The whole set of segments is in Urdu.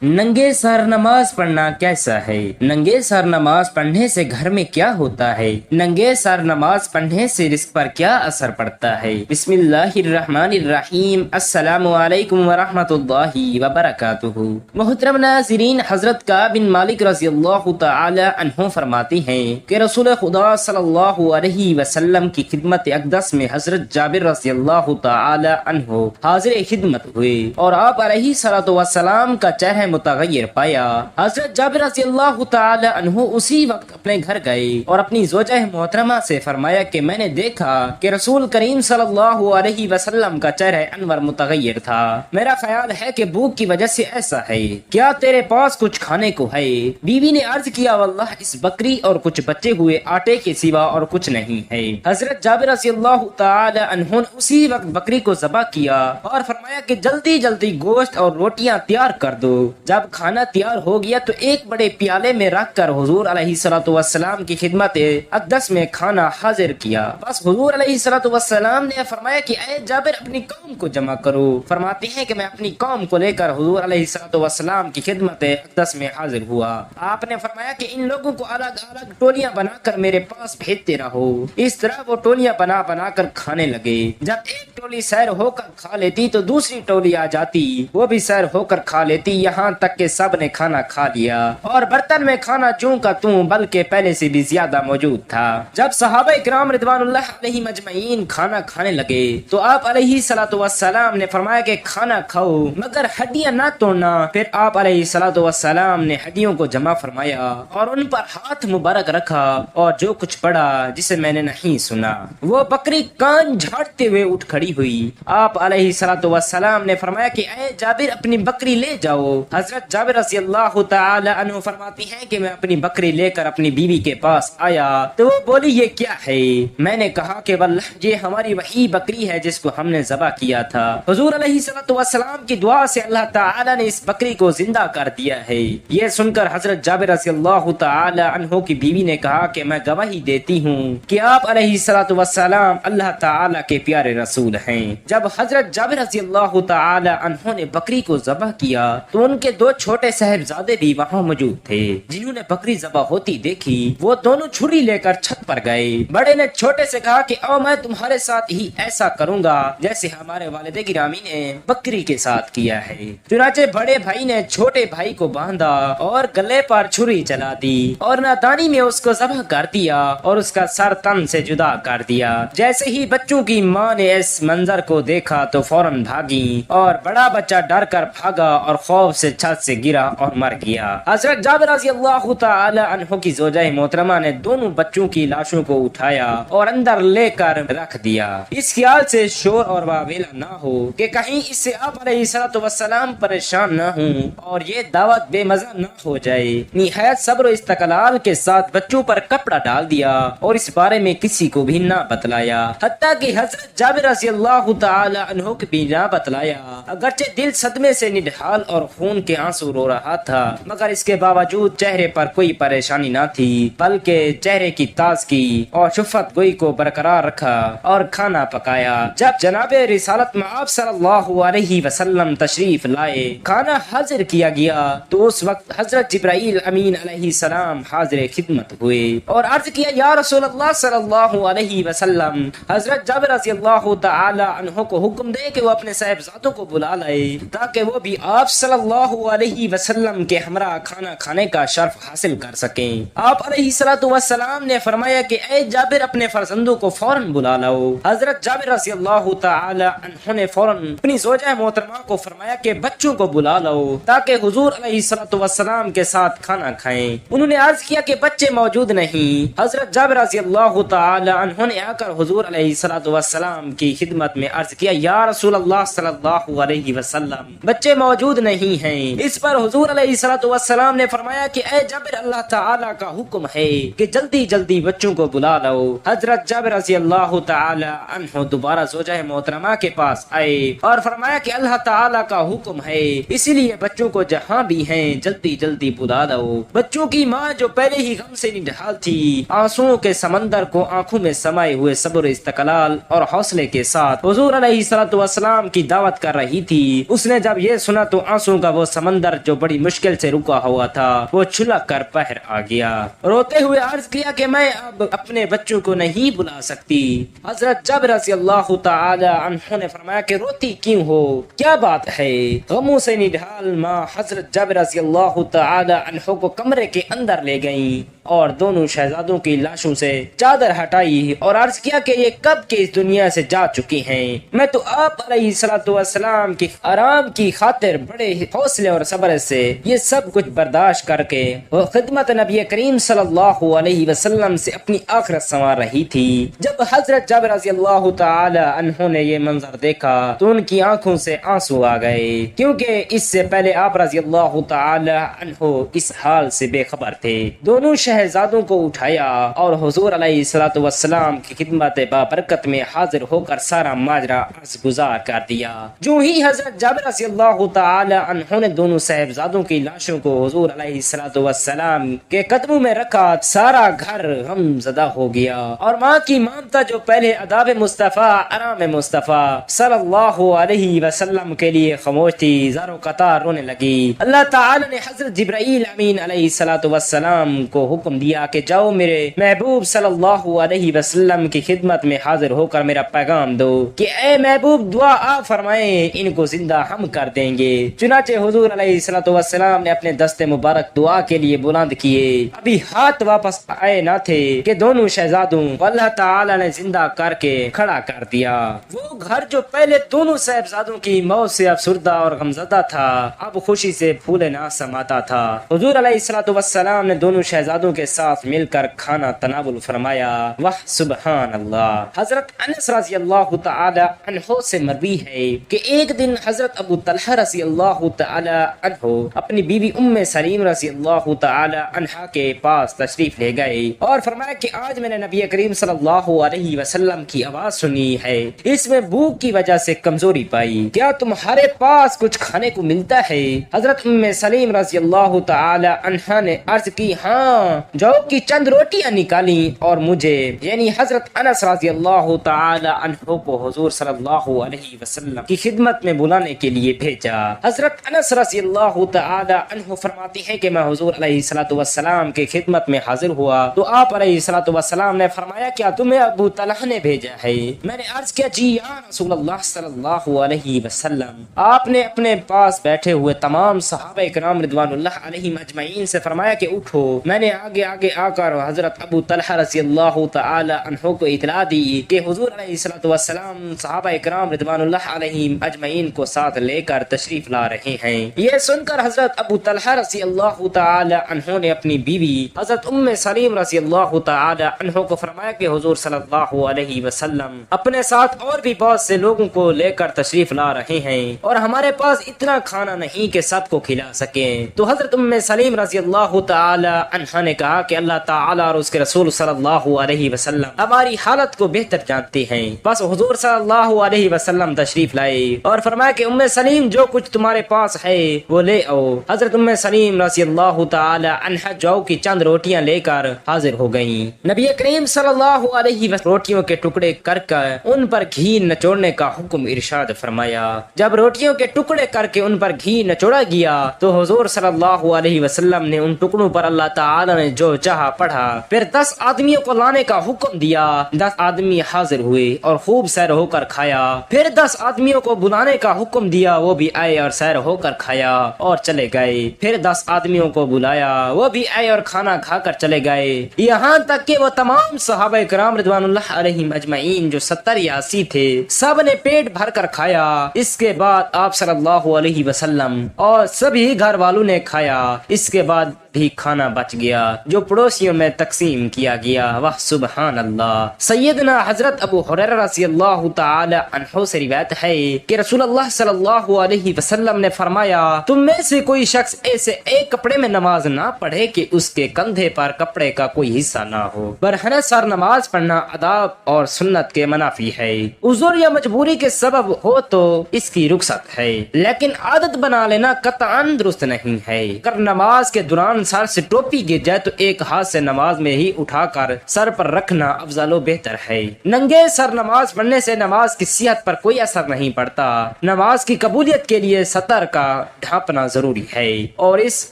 ننگے سر نماز پڑھنا کیسا ہے؟ ننگے سر نماز پڑھنے سے گھر میں کیا ہوتا ہے؟ ننگے سر نماز پڑھنے سے رزق پر کیا اثر پڑتا ہے؟ بسم اللہ الرحمن الرحیم۔ السلام علیکم ورحمۃ اللہ وبرکاتہ۔ محترم ناظرین، حضرت کعب بن مالک رضی اللہ تعالی عنہ فرماتے ہیں کہ رسول خدا صلی اللہ علیہ وسلم کی خدمت اقدس میں حضرت جابر رضی اللہ تعالی عنہ حاضر خدمت ہوئے اور آپ علیہ الصلوۃ والسلام کا چہرہ متغیر پایا۔ حضرت جابر رضی اللہ تعالی عنہ اسی وقت اپنے گھر گئے اور اپنی زوجہ محترمہ سے فرمایا کہ میں نے دیکھا کہ رسول کریم صلی اللہ علیہ وسلم کا چہرہ انور متغیر تھا۔ میرا خیال ہے کہ بھوک کی وجہ سے ایسا ہے، کیا تیرے پاس کچھ کھانے کو ہے؟ بیوی نے عرض کیا، واللہ اس بکری اور کچھ بچے ہوئے آٹے کے سوا اور کچھ نہیں ہے۔ حضرت جابر رضی اللہ تعالی عنہ نے اسی وقت بکری کو ذبح کیا اور فرمایا کہ جلدی جلدی گوشت اور روٹیاں تیار کر دو۔ جب کھانا تیار ہو گیا تو ایک بڑے پیالے میں رکھ کر حضور علیہ الصلوۃ والسلام کی خدمت اقدس میں کھانا حاضر کیا۔ بس حضور علیہ الصلوۃ والسلام نے فرمایا کہ اے جابر اپنی قوم کو جمع کرو۔ فرماتے ہیں کہ میں اپنی قوم کو لے کر حضور علیہ الصلوۃ والسلام کی خدمت اقدس میں حاضر ہوا۔ آپ نے فرمایا کہ ان لوگوں کو الگ الگ ٹولیاں بنا کر میرے پاس بھیجتے رہو۔ اس طرح وہ ٹولیاں بنا بنا کر کھانے لگے۔ جب ایک ٹولی سیر ہو کر کھا لیتی تو دوسری ٹولی آ جاتی، وہ بھی سیر ہو کر کھا لیتی، یہاں تک کہ سب نے کھانا کھا لیا اور برتن میں کھانا چوں کا توں بلکہ پہلے سے بھی زیادہ موجود تھا۔ جب صحابہ کرام رضوان اللہ علیہم اجمعین کھانا کھانے لگے تو آپ علیہ الصلوۃ والسلام نے فرمایا کہ کھانا کھاؤ مگر ہڈیاں نہ توڑنا۔ پھر آپ علیہ الصلوۃ والسلام نے ہڈیوں کو جمع فرمایا اور ان پر ہاتھ مبارک رکھا، اور جو کچھ پڑا جسے میں نے نہیں سنا، وہ بکری کان جھاڑتے ہوئے اٹھ کھڑی ہوئی۔ آپ علیہ الصلوۃ والسلام نے فرمایا کہ اے جابر اپنی بکری لے جاؤ۔ حضرت جابر رضی اللہ تعالی عنہ فرماتی ہیں کہ میں اپنی بکری لے کر اپنی بیوی کے پاس آیا تو وہ بولی یہ کیا ہے؟ میں نے کہا کہ واللہ یہ ہماری وہی بکری ہے جس کو ہم نے ذبح کیا تھا۔ حضور علیہ الصلوۃ والسلام کی دعا سے اللہ تعالی نے اس بکری کو زندہ کر دیا ہے۔ یہ سن کر حضرت جابر رضی اللہ تعالی عنہ کی بیوی نے کہا کہ میں گواہی دیتی ہوں کہ آپ علیہ الصلوۃ والسلام اللہ تعالی کے پیارے رسول ہیں۔ جب حضرت جابر رضی اللہ تعالی عنہ نے بکری کو ذبح کیا تو ان کے دو چھوٹے صاحبزادے بھی وہاں موجود تھے، جنہوں نے بکری ذبح ہوتی دیکھی وہ دونوں چھری لے کر چھت پر گئے۔ بڑے نے چھوٹے سے کہا کہ او میں تمہارے ساتھ ہی ایسا کروں گا جیسے ہمارے والد گرامی نے بکری کے ساتھ کیا ہے۔ چنانچہ بڑے بھائی نے چھوٹے بھائی کو باندھا اور گلے پر چھری چلا دی اور نادانی میں اس کو ذبح کر دیا اور اس کا سر تن سے جدا کر دیا۔ جیسے ہی بچوں کی ماں نے اس منظر کو دیکھا تو فوراً بھاگی اور بڑا بچہ ڈر کر بھاگا اور خوف سے چھت سے گرا اور مر گیا۔ حضرت جابر رضی اللہ تعالی عنہ کی زوجہ محترمہ نے دونوں بچوں کی لاشوں کو اٹھایا اور اندر لے کر رکھ دیا، اس خیال سے شور اور واویلا نہ ہو کہ کہیں اس سے آپ علیہ الصلوۃ والسلام پریشان نہ ہوں اور یہ دعوت بے مزہ نہ ہو جائے۔ نہایت صبر و استقلال کے ساتھ بچوں پر کپڑا ڈال دیا اور اس بارے میں کسی کو بھی نہ بتلایا، حتیٰ کہ حضرت جابر رضی اللہ تعالی عنہ کو بھی نہ بتلایا۔ اگرچہ دل صدمے سے نڈھال اور خون کے آنسو رو رہا تھا مگر اس کے باوجود چہرے پر کوئی پریشانی نہ تھی، بلکہ چہرے کی تازگی اور شفت گوئی کو برقرار رکھا اور کھانا پکایا۔ جب جناب رسالت مآب صلی اللہ علیہ وسلم تشریف لائے، کھانا حاضر کیا گیا تو اس وقت حضرت جبرائیل امین علیہ السلام حاضر خدمت ہوئے اور عرض کیا یا رسول اللہ صلی اللہ علیہ وسلم، حضرت جابر رضی اللہ تعالی عنہ کو حکم دے کہ وہ اپنے صاحبزادوں کو بلا لائے تاکہ وہ بھی آپ صلی اللہ علیہ وسلم کے ہمراہ کھانا کھانے کا شرف حاصل کر سکیں۔ آپ علیہ الصلوۃ والسلام نے فرمایا کہ اے جابر اپنے فرزندوں کو فوراً بلا لاؤ۔ حضرت جابر رضی اللہ تعالی عنہ نے فوراً اپنی زوجہ محترمہ کو فرمایا کہ بچوں کو بلا لاؤ تاکہ حضور علیہ الصلوۃ والسلام کے ساتھ کھانا کھائیں۔ انہوں نے عرض کیا کہ بچے موجود نہیں۔ حضرت جابر رضی اللہ تعالی عنہ نے آ کر حضور علیہ الصلوۃ والسلام کی خدمت میں عرض کیا یا رسول اللہ صلی اللہ علیہ وسلم، بچے موجود نہیں ہیں۔ اس پر حضور علیہ الصلوۃ والسلام نے فرمایا کہ اے جابر اللہ تعالی کا حکم ہے کہ جلدی جلدی بچوں کو بلا لاؤ۔ حضرت جابر رضی اللہ تعالی عنہ دوبارہ زوجہ محترمہ کے پاس آئے اور فرمایا کہ اللہ تعالی کا حکم ہے، اسی لیے بچوں کو جہاں بھی ہیں جلدی جلدی بلا لاؤ۔ بچوں کی ماں جو پہلے ہی غم سے نڈھال تھی، آنسوؤں کے سمندر کو آنکھوں میں سمائے ہوئے صبر استقلال اور حوصلے کے ساتھ حضور علیہ الصلوۃ والسلام کی دعوت کر رہی تھی، اس نے جب یہ سنا تو آنسوؤں کا وہ سمندر جو بڑی مشکل سے رکا ہوا تھا وہ چھلک کر باہر آ گیا۔ روتے ہوئے عرض کیا کہ میں اب اپنے بچوں کو نہیں بلا سکتی۔ حضرت جابر رضی اللہ تعالی عنہ نے فرمایا کہ روتی کیوں ہو، کیا بات ہے؟ غموں سے نڈھال ماں حضرت جابر رضی اللہ تعالی عنہ کو کمرے کے اندر لے گئیں اور دونوں شہزادوں کی لاشوں سے چادر ہٹائی اور عرض کیا کہ یہ کب کے اس دنیا سے جا چکی ہیں، میں تو آپ علیہ الصلوۃ والسلام کی آرام کی خاطر بڑے حوصلے اور صبر سے یہ سب کچھ برداشت کر کے وہ خدمت نبی کریم صلی اللہ علیہ وسلم سے اپنی آخرت سنوار رہی تھی۔ جب حضرت جابر رضی اللہ تعالی عنہ نے یہ منظر دیکھا تو ان کی آنکھوں سے آنسو آ گئے، کیونکہ اس سے پہلے آپ رضی اللہ تعالی عنہ اس حال سے بے خبر تھے۔ دونوں شہزادوں کو اٹھایا اور حضور علیہ الصلوۃ والسلام کی خدمت بابرکت میں حاضر ہو کر سارا ماجرا عرض گزار کر دیا۔ جو ہی حضرت جابر رضی اللہ تعالی عنہ نے دونوں صاحبزادوں کی لاشوں کو حضور علیہ الصلوۃ والسلام کے قدموں میں رکھا، سارا گھر غم زدہ ہو گیا اور ماں کی ممتا جو پہلے آداب مصطفیٰ آرام مصطفیٰ صلی اللہ علیہ وسلم کے لیے خاموش تھی، زاروں قطار رونے لگی۔ اللہ تعالی نے حضرت جبرائیل امین علیہ الصلوۃ والسلام کو حکم دیا کہ جاؤ میرے محبوب صلی اللہ علیہ وسلم کی خدمت میں حاضر ہو کر میرا پیغام دو کہ اے محبوب دعا آپ فرمائیں، ان کو زندہ ہم کر دیں گے۔ چنانچہ حضور علیہ الصلوۃ والسلام نے اپنے دست مبارک دعا کے لیے بلند کیے، ابھی ہاتھ واپس آئے نہ تھے کہ دونوں شہزادوں کو اللہ تعالی نے زندہ کر کے کھڑا کر دیا۔ وہ گھر جو پہلے دونوں صاحبزادوں کی موت سے افسردہ اور غمزدہ تھا اب خوشی سے پھولے نہ سماتا تھا۔ حضور علیہ الصلوۃ والسلام نے دونوں شہزادوں کے ساتھ مل کر کھانا تناول فرمایا۔ واہ سبحان اللہ۔ حضرت انس رضی اللہ تعالی عنہ سے مروی ہے کہ ایک دن حضرت ابو طلحہ رضی اللہ تعالی عنہ اپنی بیوی ام سلیم رضی اللہ تعالی عنہا کے پاس تشریف لے گئے اور فرمایا کہ آج میں نے نبی کریم صلی اللہ علیہ وسلم کی آواز سنی ہے، اس میں بھوک کی وجہ سے کمزوری پائی، کیا تمہارے پاس کچھ کھانے کو ملتا ہے؟ حضرت ام سلیم رضی اللہ تعالی عنہا نے عرض کی ہاں، جو کی چند روٹیاں نکالی اور مجھے یعنی حضرت انس رضی اللہ تعالی عنہ کو حضور صلی اللہ علیہ وسلم کی خدمت میں بلانے کے لیے بھیجا۔ حضرت انس رضی اللہ تعالی عنہ فرماتے ہیں کہ میں حضور علیہ الصلوۃ والسلام کی خدمت میں حاضر ہوا تو آپ علیہ الصلوۃ والسلام نے فرمایا کیا تمہیں ابو طلحہ نے بھیجا ہے؟ میں نے عرض کیا جی یا رسول اللہ صلی اللہ علیہ وسلم۔ آپ نے اپنے پاس بیٹھے ہوئے تمام صحابہ کرام رضوان اللہ علیہم اجمعین سے فرمایا کہ اٹھو۔ میں نے آگے آ کر حضرت ابو طلحہ رضی اللہ تعالی عنہ کو اطلاع دی کہ حضور علیہ الصلوۃ والسلام صحابہ کرام رضوان اللہ علیہم اجمعین کو ساتھ لے کر تشریف لا رہے ہیں۔ یہ سن کر حضرت ابو طلحہ رضی اللہ تعالی عنہ نے اپنی بیوی حضرت ام سلیم رضی اللہ تعالی عنہ کو فرمایا کہ حضور صلی اللہ علیہ وسلم اپنے ساتھ اور بھی بہت سے لوگوں کو لے کر تشریف لا رہے ہیں اور ہمارے پاس اتنا کھانا نہیں کہ سب کو کھلا سکیں۔ تو حضرت ام سلیم رضی اللہ تعالی عنہ نے کہا کہ اللہ تعالی اور اس کے رسول صلی اللہ علیہ وسلم ہماری حالت کو بہتر جانتے ہیں۔ بس حضور صلی اللہ علیہ وسلم تشریف لائے اور فرمایا کہ ام سلیم جو کچھ تمہارے پاس ہے وہ لے آؤ۔ حضرت ام سلیم رضی اللہ تعالی عنہ جو کی چند روٹیاں لے کر حاضر ہو گئیں۔ نبی کریم صلی اللہ علیہ وسلم روٹیوں کے ٹکڑے کر ان پر گھی نچوڑنے کا حکم ارشاد فرمایا۔ جب روٹیوں کے ٹکڑے کر کے ان پر گھی نچوڑا گیا تو حضور صلی اللہ علیہ وسلم نے ان ٹکڑوں پر اللہ تعالی نے جو چاہا پڑھا، پھر 10 آدمیوں کو لانے کا حکم دیا۔ 10 آدمی حاضر ہوئے اور خوب سیر ہو کر کھایا، پھر 10 آدمیوں کو بلانے کا حکم دیا، وہ بھی آئے اور سیر ہو کر کھایا اور چلے گئے، پھر 10 آدمیوں کو بلایا، وہ بھی آئے اور کھانا کھا کر چلے گئے، یہاں تک کہ وہ تمام صحابہ کرام رضوان اللہ علیہم اجمعین جو 70 یا 80 تھے سب نے پیٹ بھر کر کھایا۔ اس کے بعد آپ صلی اللہ علیہ وسلم اور سبھی گھر والوں نے کھایا، اس کے بعد بھی کھانا بچ گیا جو پڑوسیوں میں تقسیم کیا گیا۔ واہ سبحان اللہ۔ سیدنا حضرت ابو ہریرہ رضی اللہ تعالی عنہ سے روایت ہے کہ رسول اللہ صلی اللہ علیہ وسلم نے فرمایا تم میں سے کوئی شخص ایسے ایک کپڑے میں نماز نہ پڑھے کہ اس کے کندھے پر کپڑے کا کوئی حصہ نہ ہو۔ برہنہ سر نماز پڑھنا آداب اور سنت کے منافی ہے، عذر یا مجبوری کے سبب ہو تو اس کی رخصت ہے، لیکن عادت بنا لینا قطعاً درست نہیں ہے۔ اگر نماز کے دوران مثلاً سر سے ٹوپی گر جائے تو ایک ہاتھ سے نماز میں ہی اٹھا کر سر پر رکھنا افضل و بہتر ہے۔ ننگے سر نماز پڑھنے سے نماز کی صحت پر کوئی اثر نہیں پڑتا۔ نماز کی قبولیت کے لیے سطر کا ڈھانپنا ضروری ہے اور اس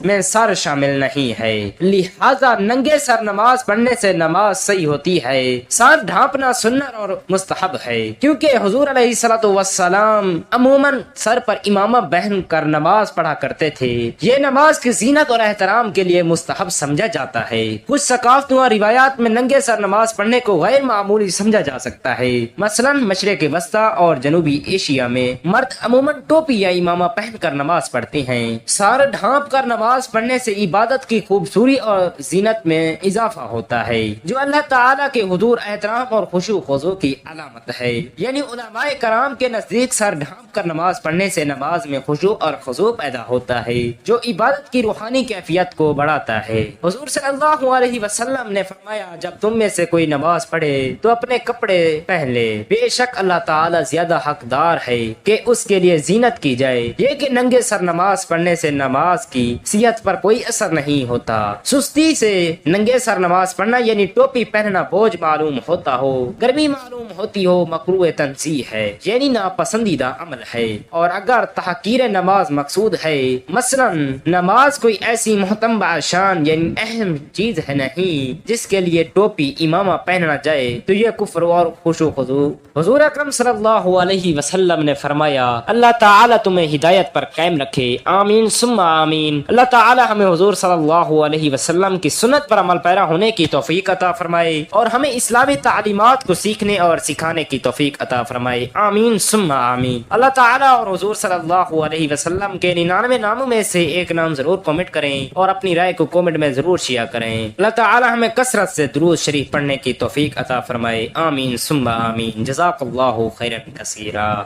میں سر شامل نہیں ہے، لہذا ننگے سر نماز پڑھنے سے نماز صحیح ہوتی ہے۔ سر ڈھانپنا سنت اور مستحب ہے، کیونکہ حضور علیہ الصلوۃ والسلام عموماً سر پر امامہ پہن کر نماز پڑھا کرتے تھے۔ یہ نماز کی زینت اور احترام کے لیے مستحب سمجھا جاتا ہے۔ کچھ ثقافتوں اور روایات میں ننگے سر نماز پڑھنے کو غیر معمولی سمجھا جا سکتا ہے۔ مثلا مشرق وسطی اور جنوبی ایشیا میں مرد عموماً ٹوپی یا امامہ پہن کر نماز پڑھتے ہیں۔ سر ڈھانپ کر نماز پڑھنے سے عبادت کی خوبصورتی اور زینت میں اضافہ ہوتا ہے، جو اللہ تعالیٰ کے حضور احترام اور خشوع و خضوع کی علامت ہے۔ یعنی علماء کرام کے نزدیک سر ڈھانپ کر نماز پڑھنے سے نماز میں خشوع اور خضوع پیدا ہوتا ہے، جو عبادت کی روحانی کیفیت کو بڑھاتا ہے۔ حضور صلی اللہ علیہ وسلم نے فرمایا، جب تم میں سے کوئی نماز پڑھے تو اپنے کپڑے پہن لے، بے شک اللہ تعالیٰ زیادہ حقدار ہے کہ اس کے لیے زینت کی جائے۔ یہ کہ ننگے سر نماز پڑھنے سے نماز کی صحت پر کوئی اثر نہیں ہوتا۔ سستی سے ننگے سر نماز پڑھنا یعنی ٹوپی پہننا بوجھ معلوم ہوتا ہو، گرمی معلوم ہوتی ہو، مکروہ تنزیہ ہے، یعنی ناپسندیدہ عمل ہے۔ اور اگر تحقیر نماز مقصود ہے، مثلا نماز کوئی ایسی محتم شان یعنی اہم چیز ہے نہیں جس کے لیے ٹوپی امامہ پہننا جائے، تو یہ کفر اور خشوع خضوع۔ حضور اکرم صلی اللہ علیہ وسلم نے فرمایا، اللہ تعالیٰ تمہیں ہدایت پر قائم رکھے، آمین ثم آمین۔ اللہ تعالیٰ ہمیں حضور صلی اللہ علیہ وسلم کی سنت پر عمل پیرا ہونے کی توفیق عطا فرمائے اور ہمیں اسلامی تعلیمات کو سیکھنے اور سکھانے کی توفیق عطا فرمائے، آمین ثم آمین۔ اللہ تعالیٰ اور حضور صلی اللہ علیہ وسلم کے 99 ناموں میں سے ایک نام ضرور کمنٹ کریں اور اپنی رائے کو کمنٹ میں ضرور شیئر کریں۔ اللہ تعالیٰ ہمیں کثرت سے درود شریف پڑھنے کی توفیق عطا فرمائے، آمین ثم آمین۔ جزاک اللہ خیرا کثیرا۔